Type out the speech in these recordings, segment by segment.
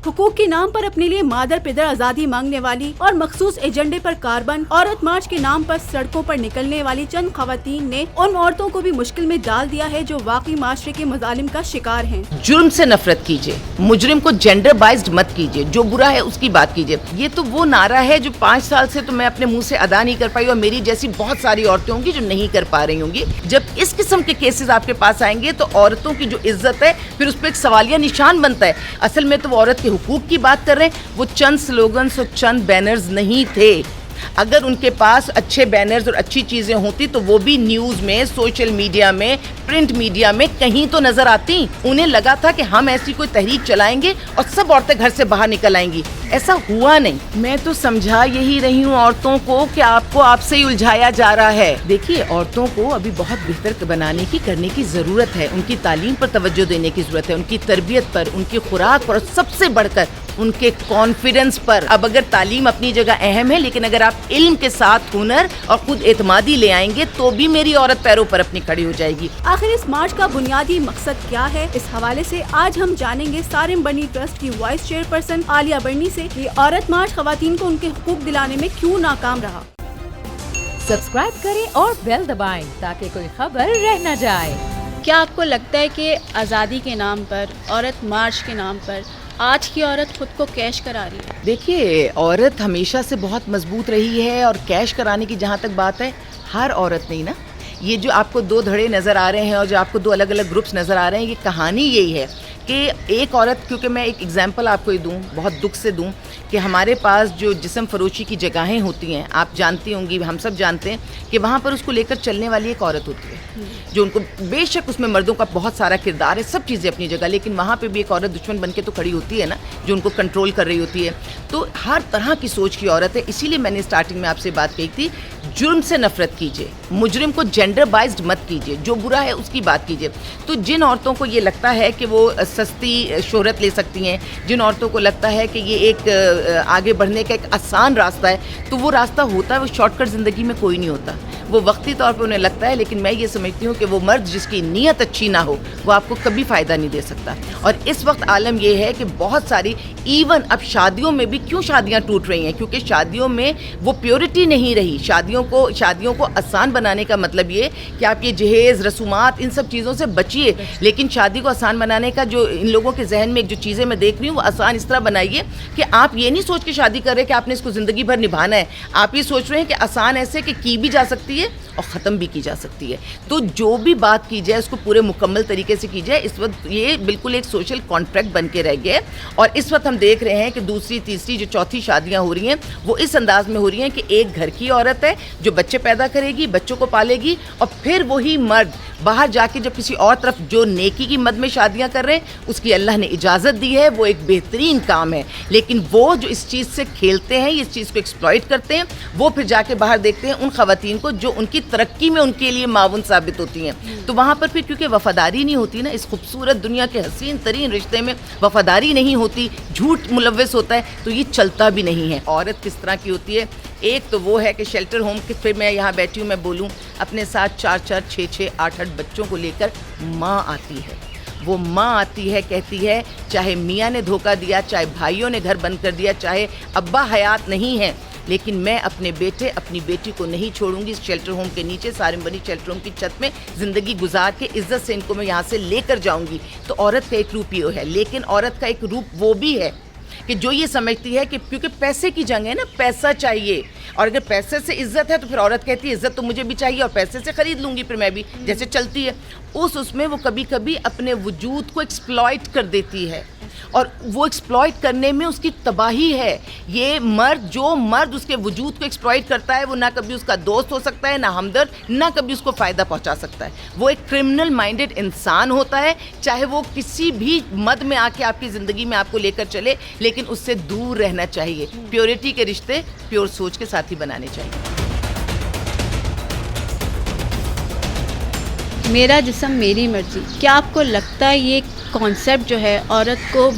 حقوق کے نام پر اپنے لیے مادر پدر آزادی مانگنے والی اور مخصوص ایجنڈے پر کاربن عورت مارچ کے نام پر سڑکوں پر نکلنے والی چند خواتین نے ان عورتوں کو بھی مشکل میں ڈال دیا ہے جو واقعی معاشرے کے مظالم کا شکار ہیں۔ جرم سے نفرت کیجیے، مجرم کو جینڈر بائزڈ مت کیجیے، جو برا ہے اس کی بات کیجیے۔ یہ تو وہ نعرہ ہے جو 5 سال سے تو میں اپنے منہ سے ادا نہیں کر پائی، اور میری جیسی بہت ساری عورتیں ہوں گی جو نہیں کر پا رہی ہوں گی۔ جب اس قسم کے کیسز آپ کے پاس آئیں گے تو عورتوں کی جو عزت ہے پھر اس پہ ایک سوالیہ نشان بنتا ہے۔ اصل میں تو وہ عورت کے حقوق کی بات کر رہے ہیں، وہ چند سلوگنز اور چند بینرز نہیں تھے۔ اگر ان کے پاس اچھے بینرز اور اچھی چیزیں ہوتی تو وہ بھی نیوز میں، سوشل میڈیا میں، پرنٹ میڈیا میں کہیں تو نظر آتی۔ انہیں لگا تھا کہ ہم ایسی کوئی تحریک چلائیں گے اور سب عورتیں گھر سے باہر نکل آئیں گی، ایسا ہوا نہیں۔ میں تو سمجھا یہی رہی ہوں عورتوں کو کہ آپ سے ہی الجھایا جا رہا ہے۔ دیکھیے، عورتوں کو ابھی بہت بہتر بنانے کی کرنے کی ضرورت ہے، ان کی تعلیم پر توجہ دینے کی ضرورت ہے، ان کی تربیت پر، ان کی خوراک پر، اور سب سے بڑھ کر ان کے کانفیڈنس پر۔ اب اگر تعلیم اپنی جگہ اہم ہے، لیکن اگر آپ علم کے ساتھ ہنر اور خود اعتمادی لے آئیں گے تو بھی میری عورت پیروں پر اپنی کھڑی ہو جائے گی۔ آخر اس مارچ کا بنیادی مقصد کیا ہے؟ اس حوالے سے آج ہم جانیں گے سارم برنی ٹرسٹ کی وائس چیئرپرسن عالیہ برنی سے کہ عورت مارچ خواتین کو ان کے حقوق دلانے میں کیوں ناکام رہا۔ سبسکرائب کریں اور بیل دبائیں تاکہ کوئی خبر رہ نہ جائے۔ کیا آپ کو لگتا ہے کہ آزادی کے نام پر، عورت مارچ کے نام پر آج کی عورت خود کو کیش کرا رہی ہے؟ دیکھیے، عورت ہمیشہ سے بہت مضبوط رہی ہے، اور کیش کرانے کی جہاں تک بات ہے، ہر عورت نہیں نا۔ یہ جو آپ کو 2 دھڑے نظر آ رہے ہیں اور جو آپ کو 2 الگ الگ گروپس نظر آ رہے ہیں، یہ کہانی یہی ہے کہ ایک عورت، کیونکہ میں ایک ایگزامپل آپ کو ہی دوں، بہت دکھ سے دوں، کہ ہمارے پاس جو جسم فروشی کی جگہیں ہوتی ہیں، آپ جانتی ہوں گی، ہم سب جانتے ہیں کہ وہاں پر اس کو لے کر چلنے والی ایک عورت ہوتی ہے، جو ان کو بے شک اس میں مردوں کا بہت سارا کردار ہے، سب چیزیں اپنی جگہ، لیکن وہاں پہ بھی ایک عورت دشمن بن کے تو کھڑی ہوتی ہے نا، جو ان کو کنٹرول کر رہی ہوتی ہے۔ تو ہر طرح کی سوچ کی عورت ہے، اسی لیے میں نے اسٹارٹنگ میں آپ سے بات کہی تھی، جرم سے نفرت کیجیے، مجرم کو جینڈر بائزڈ مت کیجیے، جو برا ہے اس کی بات کیجیے۔ تو جن عورتوں کو یہ لگتا ہے کہ وہ سستی شہرت لے سکتی ہیں، جن عورتوں کو لگتا ہے کہ یہ ایک آگے بڑھنے کا ایک آسان راستہ ہے، تو وہ راستہ ہوتا ہے، وہ شارٹ کٹ زندگی میں کوئی نہیں ہوتا، وہ وقتی طور پہ انہیں لگتا ہے، لیکن میں یہ سمجھتی ہوں کہ وہ مرد جس کی نیت اچھی نہ ہو وہ آپ کو کبھی فائدہ نہیں دے سکتا۔ اور اس وقت عالم یہ ہے کہ بہت ساری، ایون اب شادیوں میں بھی کیوں شادیاں ٹوٹ رہی ہیں، کیونکہ شادیوں میں وہ پیورٹی نہیں رہی۔ شادیوں کو آسان بنانے کا مطلب یہ کہ آپ یہ جہیز، رسومات، ان سب چیزوں سے بچیے، لیکن شادی کو آسان بنانے کا جو ان لوگوں کے ذہن میں جو چیزیں میں دیکھ رہی ہوں، وہ آسان اس طرح بنائیے کہ آپ یہ نہیں سوچ کے شادی کر رہے کہ آپ نے اس کو زندگی بھر نبھانا ہے، آپ یہ سوچ رہے ہیں کہ آسان ایسے کہ کی بھی جا سکتی ہے اور ختم بھی کی جا سکتی ہے۔ تو جو بھی بات کی جائے اس کو پورے مکمل طریقے سے کی جائے۔ اس وقت یہ بالکل ایک سوشل کانٹریکٹ بن کے رہ گیا ہے، اور اس وقت ہم دیکھ رہے ہیں کہ دوسری، تیسری، جو چوتھی شادیاں ہو رہی ہیں وہ اس انداز میں ہو رہی ہیں کہ ایک گھر کی عورت ہے جو بچے پیدا کرے گی، بچوں کو پالے گی، اور پھر وہی مرد باہر جا کے جب کسی اور طرف جو نیکی کی مد میں شادیاں کر رہے ہیں، اس کی اللہ نے اجازت دی ہے، وہ ایک بہترین کام ہے، لیکن وہ جو اس چیز سے کھیلتے ہیں، اس چیز کو ایکسپلائٹ کرتے ہیں، وہ پھر جا کے باہر دیکھتے ہیں ان خواتین کو جو ان کی ترقی میں ان کے لیے معاون ثابت ہوتی ہیں۔ تو وہاں پر پھر کیونکہ وفاداری نہیں ہوتی نا، اس خوبصورت دنیا کے حسین ترین رشتے میں وفاداری نہیں ہوتی، جھوٹ ملوث ہوتا ہے، تو یہ چلتا بھی نہیں ہے۔ عورت کس طرح کی ہوتی ہے؟ ایک تو وہ ہے کہ شیلٹر ہوم کے، پھر میں یہاں بیٹھی ہوں، میں بولوں، اپنے ساتھ 4 6 8 بچوں کو لے کر ماں آتی ہے۔ وہ ماں آتی ہے، کہتی ہے چاہے میاں نے دھوکہ دیا، چاہے بھائیوں نے گھر بند کر دیا، چاہے ابا حیات نہیں ہے، لیکن میں اپنے بیٹے، اپنی بیٹی کو نہیں چھوڑوں گی۔ اس شیلٹر ہوم کے نیچے، سارم بنی شیلٹر ہوم کی چھت میں زندگی گزار کے عزت سے ان کو میں یہاں سے لے کر جاؤں گی۔ تو عورت کا ایک روپ یہ ہے، لیکن عورت کا ایک روپ وہ بھی ہے کہ جو یہ سمجھتی ہے کہ کیونکہ پیسے کی جنگ ہے نا، پیسہ چاہیے، اور اگر پیسے سے عزت ہے تو پھر عورت کہتی ہے عزت تو مجھے بھی چاہیے اور پیسے سے خرید لوں گی پھر میں بھی، جیسے چلتی ہے۔ اس میں وہ کبھی کبھی اپنے وجود کو ایکسپلائٹ کر دیتی ہے، اور وہ ایکسپلائٹ کرنے میں اس کی تباہی ہے۔ یہ جو مرد اس کے وجود کو ایکسپلائٹ کرتا ہے، وہ نہ کبھی اس کا دوست ہو سکتا ہے، نہ ہمدرد، نہ کبھی اس کو فائدہ پہنچا سکتا ہے۔ وہ ایک کرمنل مائنڈڈ انسان ہوتا ہے، چاہے وہ کسی بھی مد میں آ کے آپ کی زندگی میں آپ کو لے کر چلے، لیکن اس سے دور رہنا چاہیے۔ پیورٹی کے رشتے پیور سوچ کے ساتھ ہی بنانے چاہیے۔ میرا جسم میری مرضی، کیا آپ کو لگتا ہے یہ کانسیپٹ جو ہے عورت کو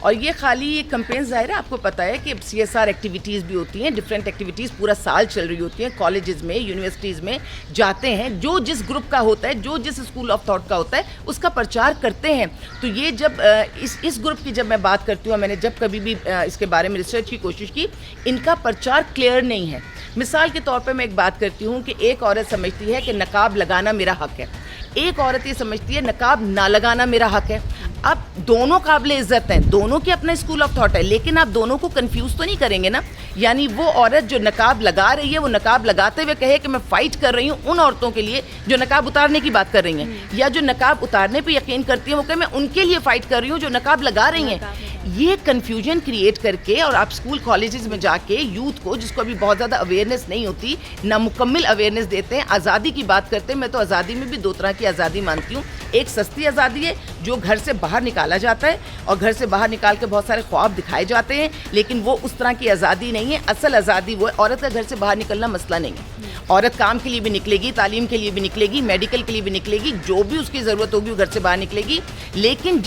اور یہ خالی یہ کمپین ظاہر ہے آپ کو پتہ ہے کہ CSR ایکٹیویٹیز بھی ہوتی ہیں, ڈفرینٹ ایکٹیویٹیز پورا سال چل رہی ہوتی ہیں, کالجز میں یونیورسٹیز میں جاتے ہیں, جو جس گروپ کا ہوتا ہے, جو جس اسکول آف تھاٹ کا ہوتا ہے اس کا پرچار کرتے ہیں. تو یہ جب اس گروپ کی جب میں بات کرتی ہوں, میں نے جب کبھی بھی اس کے بارے میں ریسرچ کی کوشش کی, ان کا پرچار کلیئر نہیں ہے. مثال کے طور پہ میں ایک بات کرتی ہوں کہ ایک عورت سمجھتی ہے کہ نقاب لگانا میرا حق ہے, ایک عورت یہ سمجھتی ہے نقاب نہ لگانا میرا حق ہے. اب دونوں قابل عزت ہیں, دونوں کے اپنا اسکول آف تھاٹ ہے, لیکن آپ دونوں کو کنفیوز تو نہیں کریں گے نا. یعنی وہ عورت جو نقاب لگا رہی ہے وہ نقاب لگاتے ہوئے کہے کہ میں فائٹ کر رہی ہوں ان عورتوں کے لیے جو نقاب اتارنے کی بات کر رہی ہیں, یا جو نقاب اتارنے پہ یقین کرتی ہیں وہ کہ میں ان کے لیے فائٹ کر رہی ہوں جو نقاب لگا رہی ہیں. یہ کنفیوژن کریٹ کر کے, اور آپ اسکول کالجز میں جا کے یوتھ کو, جس کو ابھی بہت زیادہ اویئرنیس نہیں ہوتی, نہ مکمل اویئرنیس دیتے ہیں, آزادی کی بات کرتے ہیں. میں تو آزادی میں بھی دو طرح کی آزادی مانتی ہوں. ایک سستی آزادی ہے جو گھر سے باہر نکالا جاتا ہے, اور گھر سے باہر نکال کے بہت سارے خواب دکھائے جاتے ہیں, لیکن وہ اس طرح کی آزادی نہیں ہے. اصل آزادی وہ ہے, عورت کا گھر سے باہر نکلنا مسئلہ نہیں ہے. عورت کام کے لیے بھی نکلے گی, تعلیم کے لیے بھی نکلے گی, میڈیکل کے لیے بھی نکلے گی, جو بھی اس کی ضرورت ہوگی وہ گھر سے باہر نکلے گی. لیکن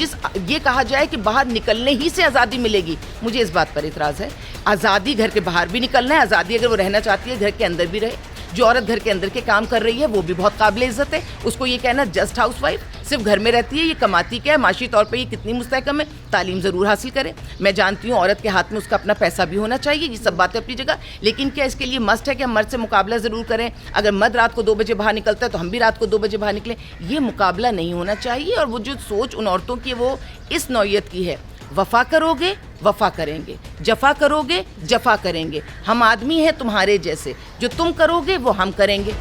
یہ کہا جائے کہ باہر نکلنے ہی سے آزادی ملے گی, مجھے اس بات پر اعتراض ہے. آزادی گھر کے باہر بھی نکلنا ہے, آزادی اگر وہ رہنا چاہتی ہے گھر کے اندر بھی رہے. جو عورت گھر کے اندر کے کام کر رہی ہے وہ بھی بہت قابل عزت ہے. اس کو یہ کہنا جسٹ ہاؤس وائف, صرف گھر میں رہتی ہے, یہ کماتی کیا ہے, معاشی طور پہ یہ کتنی مستحکم ہے, تعلیم ضرور حاصل کرے. میں جانتی ہوں عورت کے ہاتھ میں اس کا اپنا پیسہ بھی ہونا چاہیے, یہ سب باتیں اپنی جگہ, لیکن کیا اس کے لیے مسٹ ہے کہ ہم مرد سے مقابلہ ضرور کریں؟ اگر مرد رات کو 2 بجے باہر نکلتا ہے تو ہم بھی رات کو 2 بجے باہر نکلیں. یہ مقابلہ نہیں ہونا چاہیے. اور وہ جو سوچ ان عورتوں کی وہ اس نوعیت کی ہے, وفا کرو گے وفا کریں گے, جفا کرو گے جفا کریں گے, ہم آدمی ہیں تمہارے جیسے, جو تم کرو گے وہ ہم کریں گے.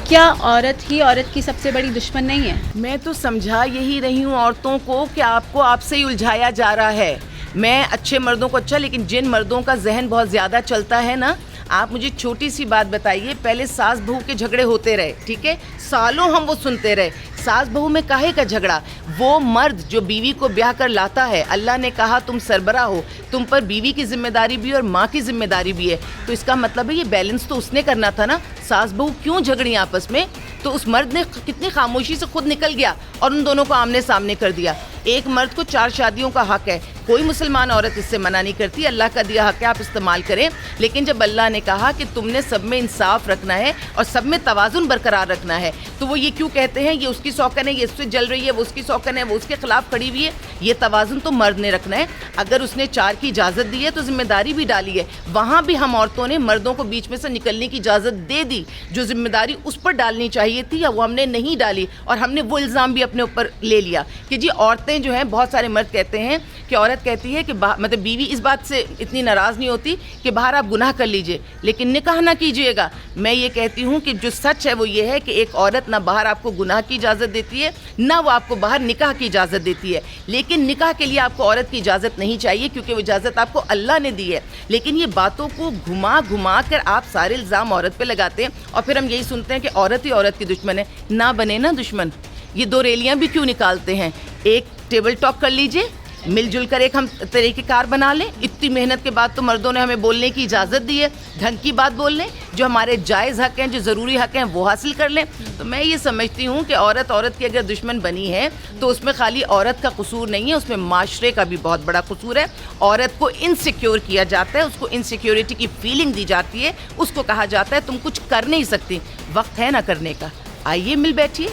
کیا عورت ہی عورت کی سب سے بڑی دشمن نہیں ہے؟ میں تو سمجھا یہی رہی ہوں عورتوں کو کہ آپ سے ہی الجھایا جا رہا ہے. میں اچھے مردوں کو اچھا, لیکن جن مردوں کا ذہن بہت زیادہ چلتا ہے نا, آپ مجھے چھوٹی سی بات بتائیے, پہلے ساس بہو کے جھگڑے ہوتے رہے, ٹھیک ہے, سالوں ہم وہ سنتے رہے. ساس بہو میں کاہے کا جھگڑا؟ وہ مرد جو بیوی کو بیاہ کر لاتا ہے, اللہ نے کہا تم سربراہ ہو, تم پر بیوی کی ذمہ داری بھی اور ماں کی ذمہ داری بھی ہے. تو اس کا مطلب ہے یہ بیلنس تو اس نے کرنا تھا نا. ساس بہو کیوں جھگڑی آپس میں؟ تو اس مرد نے کتنی خاموشی سے خود نکل گیا اور ان دونوں کو آمنے سامنے کر دیا. ایک مرد کو 4 شادیوں کا حق ہے, کوئی مسلمان عورت اس سے منع نہیں کرتی, اللہ کا دیا حق ہے, آپ استعمال کریں. لیکن جب اللہ نے کہا کہ تم نے سب میں انصاف رکھنا ہے اور سب میں توازن برقرار رکھنا ہے, تو وہ یہ کیوں کہتے ہیں یہ اس کی سوکن ہے, یہ اس سے جل رہی ہے, وہ اس کی سوکن ہے, وہ اس کے خلاف کھڑی ہوئی ہے. یہ توازن تو مرد نے رکھنا ہے. اگر اس نے 4 کی اجازت دی ہے تو ذمہ داری بھی ڈالی ہے. وہاں بھی ہم عورتوں نے مردوں کو بیچ میں سے نکلنے کی اجازت دے دی. جو ذمہ داری اس پر ڈالنی چاہیے تھی وہ ہم نے نہیں ڈالی, اور ہم نے وہ الزام بھی اپنے اوپر لے لیا کہ جی عورتیں جو ہیں, بہت سارے مرد کہتے ہیں کہ عورت کہتی ہے کہ مطلب بیوی اس بات سے اتنی ناراض نہیں ہوتی کہ باہر آپ گناہ کر لیجئے لیکن نکاح نہ کیجئے گا. میں یہ کہتی ہوں کہ جو سچ ہے وہ یہ ہے کہ ایک عورت نہ باہر آپ کو گناہ کی اجازت دیتی ہے, نہ وہ آپ کو باہر نکاح کی اجازت دیتی ہے. لیکن نکاح کے لیے آپ کو عورت کی اجازت نہیں چاہیے, کیونکہ وہ اجازت آپ کو اللہ نے دی ہے. لیکن یہ باتوں کو گھما گھما کر آپ سارے الزام عورت پہ لگاتے ہیں, اور پھر ہم یہی سنتے ہیں کہ عورت ہی عورت کی دشمن ہے. نہ بنے نا دشمن. یہ 2 ریلیاں بھی کیوں نکالتے ہیں؟ ایک ٹیبل ٹاک کر لیجئے, مل جل کر ایک ہم طریقہ کار بنا لیں. اتنی محنت کے بعد تو مردوں نے ہمیں بولنے کی اجازت دی ہے, ڈھنگ کی بات بول لیں, جو ہمارے جائز حق ہیں, جو ضروری حق ہیں وہ حاصل کر لیں. تو میں یہ سمجھتی ہوں کہ عورت کی اگر دشمن بنی ہے تو اس میں خالی عورت کا قصور نہیں ہے, اس میں معاشرے کا بھی بہت بڑا قصور ہے. عورت کو انسیکیور کیا جاتا ہے, اس کو انسیکیورٹی کی فیلنگ دی جاتی ہے, اس کو کہا جاتا ہے تم کچھ کر نہیں سکتی. وقت ہے نہ کرنے کا, آئیے مل بیٹھیے.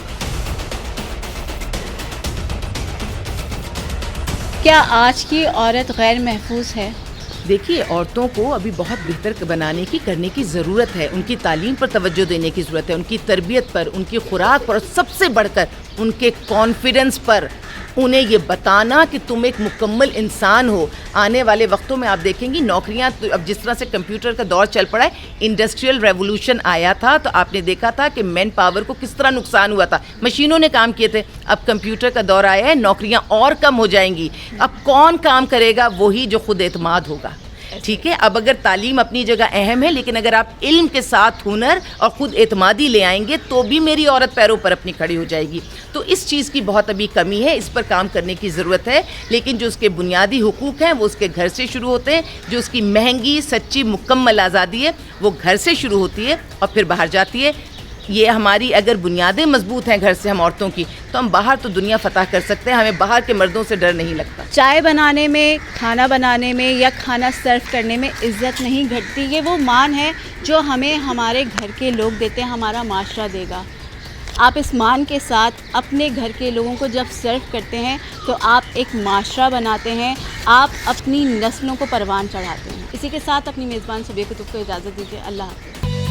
کیا آج کی عورت غیر محفوظ ہے؟ دیکھیے, عورتوں کو ابھی بہت بہتر بنانے کی کرنے کی ضرورت ہے. ان کی تعلیم پر توجہ دینے کی ضرورت ہے, ان کی تربیت پر, ان کی خوراک پر, اور سب سے بڑھ کر ان کے کانفیڈنس پر. انہیں یہ بتانا کہ تم ایک مکمل انسان ہو. آنے والے وقتوں میں آپ دیکھیں گی نوکریاں, اب جس طرح سے کمپیوٹر کا دور چل پڑا ہے, انڈسٹریل ریولوشن آیا تھا تو آپ نے دیکھا تھا کہ مین پاور کو کس طرح نقصان ہوا تھا. مشینوں نے کام کیے تھے. اب کمپیوٹر کا دور آیا ہے, نوکریاں اور کم ہو جائیں گی. اب کون کام کرے گا؟ وہی جو خود اعتماد ہوگا. ٹھیک ہے, اب اگر تعلیم اپنی جگہ اہم ہے, لیکن اگر آپ علم کے ساتھ ہنر اور خود اعتمادی لے آئیں گے تو بھی میری عورت پیروں پر اپنی کھڑی ہو جائے گی. تو اس چیز کی بہت ابھی کمی ہے, اس پر کام کرنے کی ضرورت ہے. لیکن جو اس کے بنیادی حقوق ہیں وہ اس کے گھر سے شروع ہوتے ہیں. جو اس کی مہنگی سچی مکمل آزادی ہے وہ گھر سے شروع ہوتی ہے اور پھر باہر جاتی ہے. یہ ہماری اگر بنیادیں مضبوط ہیں گھر سے ہم عورتوں کی تو ہم باہر تو دنیا فتح کر سکتے ہیں. ہمیں باہر کے مردوں سے ڈر نہیں لگتا. چائے بنانے میں, کھانا بنانے میں یا کھانا سرو کرنے میں عزت نہیں گھٹتی. یہ وہ مان ہے جو ہمیں ہمارے گھر کے لوگ دیتے ہیں, ہمارا معاشرہ دے گا. آپ اس مان کے ساتھ اپنے گھر کے لوگوں کو جب سرو کرتے ہیں تو آپ ایک معاشرہ بناتے ہیں, آپ اپنی نسلوں کو پروان چڑھاتے ہیں. اسی کے ساتھ اپنی میزبان صبیہ کتب کو اجازت دیجیے. اللہ حافظ.